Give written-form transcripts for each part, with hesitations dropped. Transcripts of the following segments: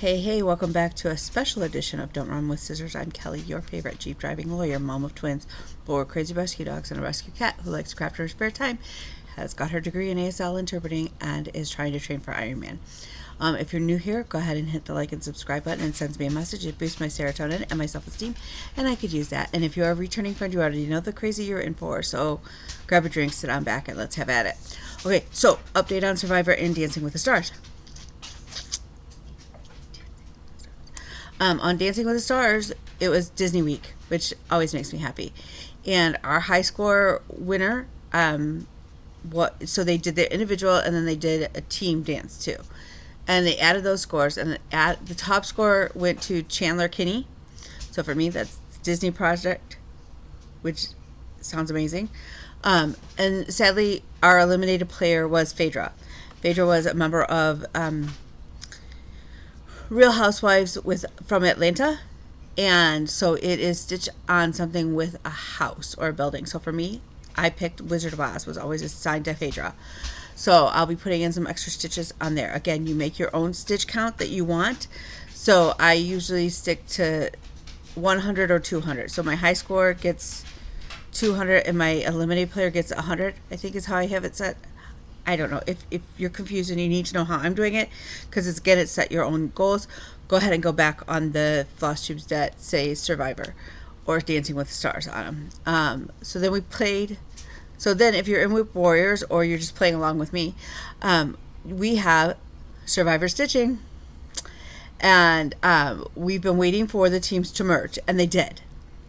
Hey, welcome back to a special edition of Don't Run with Scissors. I'm Kelly, your favorite Jeep driving lawyer, mom of twins, 4 crazy rescue dogs, and a rescue cat who likes to craft in her spare time, has got her degree in ASL interpreting, and is trying to train for Ironman. If you're new here, go ahead and hit the like and subscribe button and sends me a message. It boosts my serotonin and my self-esteem, and I could use that. And if you're a returning friend, you already know the crazy you're in for, so grab a drink, sit on back, and let's have at it. Okay, so update on Survivor and Dancing with the Stars. On Dancing with the Stars, it was Disney Week, which always makes me happy. And our high score winner, so they did their individual and then they did a team dance too. And they added those scores, and the top score went to Chandler Kinney. So for me, that's Disney Project, which sounds amazing. And sadly, our eliminated player was Phaedra. Phaedra was a member of Real Housewives from Atlanta, and so it is stitched on something with a house or a building. So for me, I picked Wizard of Oz, was always assigned to Phaedra. So I'll be putting in some extra stitches on there. Again, you make your own stitch count that you want. So I usually stick to 100 or 200. So my high score gets 200 and my eliminated player gets 100, I think is how I have it set. I don't know. If you're confused and you need to know how I'm doing it, because it's set your own goals, go ahead and go back on the floss tubes that say Survivor or Dancing with the Stars on them. So then we played. So then if you're in with Warriors or you're just playing along with me, we have Survivor Stitching. And we've been waiting for the teams to merge, and they did.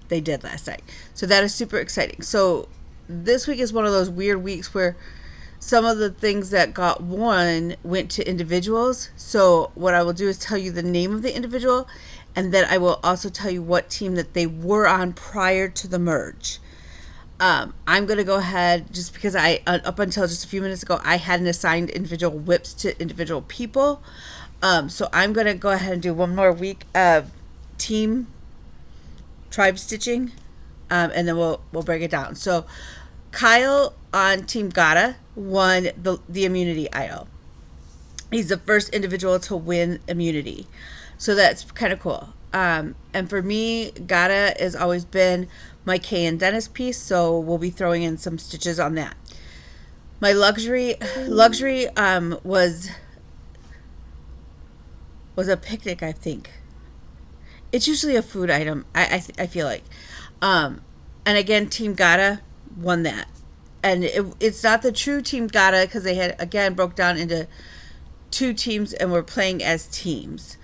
They did last night. So that is super exciting. So this week is one of those weird weeks where some of the things that got won went to individuals. So what I will do is tell you the name of the individual, and then I will also tell you what team that they were on prior to the merge. I'm going to go ahead, just because up until just a few minutes ago, I hadn't assigned individual whips to individual people. So I'm going to go ahead and do one more week of team tribe stitching, and then we'll break it down. So Kyle on Team Gata won the immunity idol. He's the first individual to win immunity, so that's kind of cool. And for me, Gata has always been my Kay and Dennis piece, so we'll be throwing in some stitches on that. My luxury was a picnic, I think. It's usually a food item, I feel like. And again, Team Gata won that. And it's not the true Team Gata, because they had, again, broke down into 2 teams and were playing as teams.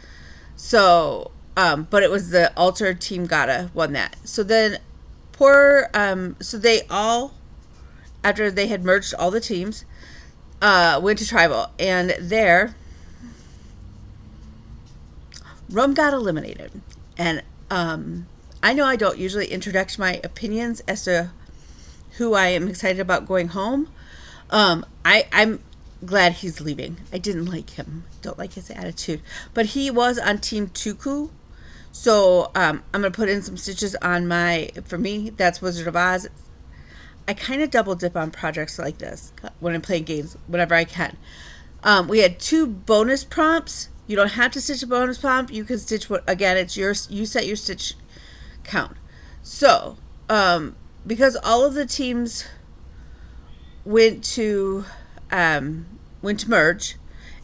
So, but it was the altered Team Gata won that. So then, so they all, after they had merged all the teams, went to Tribal. And there, Rum got eliminated. And I know I don't usually interject my opinions as to who I am excited about going home. I'm glad he's leaving. I didn't like him. Don't like his attitude. But he was on Team Tuku. So I'm going to put in some stitches on for me, that's Wizard of Oz. I kind of double dip on projects like this when I'm playing games, whenever I can. We had 2 bonus prompts. You don't have to stitch a bonus prompt. You can stitch again, it's yours. You set your stitch count. So, because all of the teams went to merge,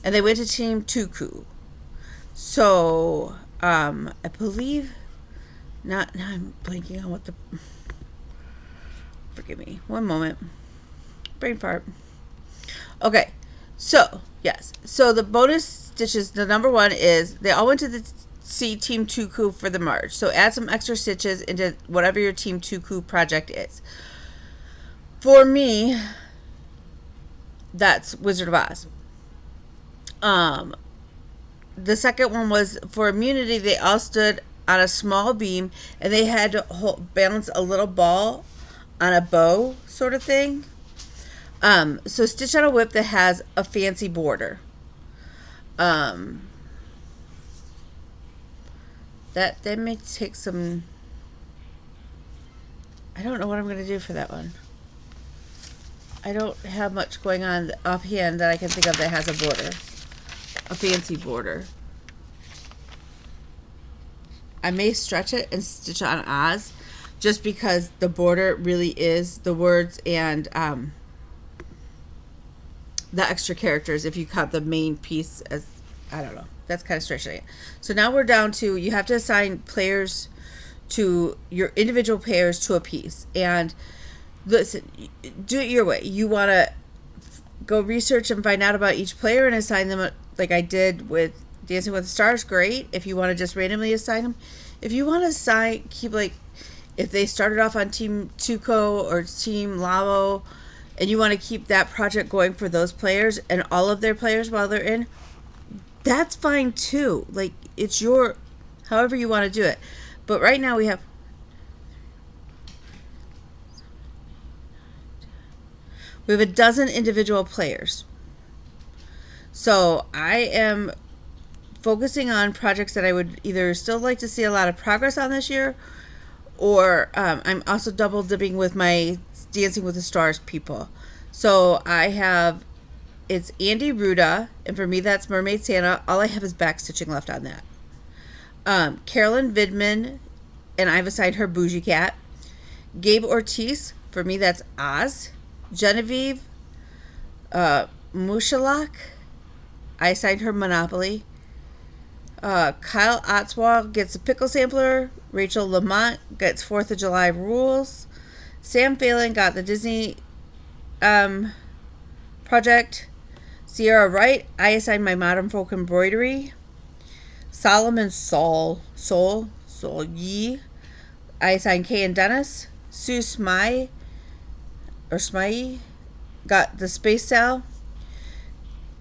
and they went to Team Tuku. So, I believe, now I'm blanking on forgive me, one moment, brain fart. Okay, so, yes, so the bonus stitches, the number 1 is, they all went to see Team Tuku for the merge. So add some extra stitches into whatever your Team Tuku project is. For me, that's Wizard of Oz. The second one was for immunity. They all stood on a small beam, and they had to balance a little ball on a bow sort of thing. So stitch on a whip that has a fancy border. That may take some, I don't know what I'm going to do for that one. I don't have much going on offhand that I can think of that has a border. A fancy border. I may stretch it and stitch on Oz, just because the border really is the words and the extra characters. If you count the main piece as, I don't know, that's kind of stretching it. So now we're down to, you have to assign players to your individual players to a piece. And listen, do it your way. You want to go research and find out about each player and assign them, like I did with Dancing with the Stars. Great. If you want to just randomly assign them, if you want to assign, keep, like, if they started off on Team Tuco or Team Lavo, and you want to keep that project going for those players and all of their players while they're in, that's fine too. Like, it's your, however you want to do it. But right now we have a dozen individual players. So I am focusing on projects that I would either still like to see a lot of progress on this year, or I'm also double dipping with my Dancing with the Stars people. So I have, it's Andy Ruda, and for me that's Mermaid Santa. All I have is back stitching left on that. Carolyn Vidman, and I've assigned her Bougie Cat. Gabe Ortiz, for me that's Oz. Genevieve Mushalak, I assigned her Monopoly. Kyle Otzwald gets a pickle sampler. Rachel Lamont gets 4th of July rules. Sam Phelan got the Disney project. Sierra Wright, I assigned my Modern Folk embroidery. Solomon Soul Yi, I assigned Kay and Dennis. Sue Smythe got the Space Cell.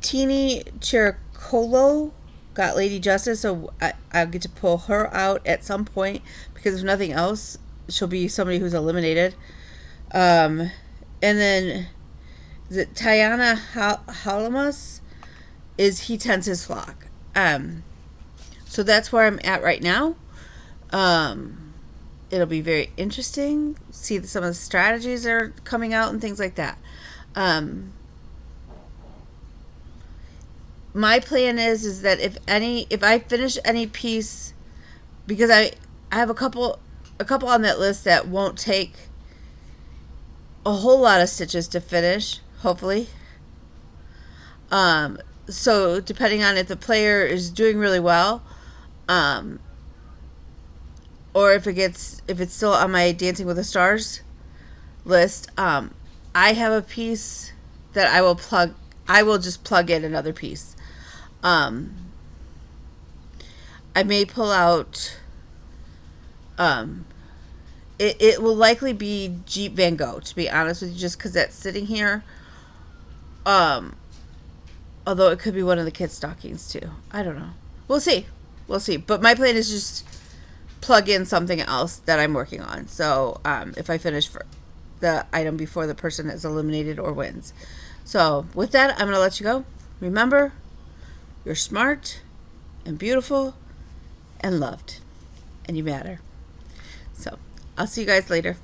Teeny Chericolo got Lady Justice, so I'll get to pull her out at some point, because if nothing else, she'll be somebody who's eliminated. And then Tiana Halamas is He Tends His Flock. So that's where I'm at right now. It'll be very interesting. See some of the strategies that are coming out and things like that. My plan is that if I finish any piece, because I have a couple on that list that won't take a whole lot of stitches to finish, hopefully. So depending on if the player is doing really well, or if it's still on my Dancing with the Stars list, I have a piece that I will just plug in another piece. I may pull out, it will likely be Jeep Van Gogh, to be honest with you, just because that's sitting here. Although it could be one of the kids' stockings too. I don't know. We'll see. But my plan is just plug in something else that I'm working on. So if I finish for the item before the person is eliminated or wins. So with that, I'm going to let you go. Remember, you're smart and beautiful and loved, and you matter. So I'll see you guys later.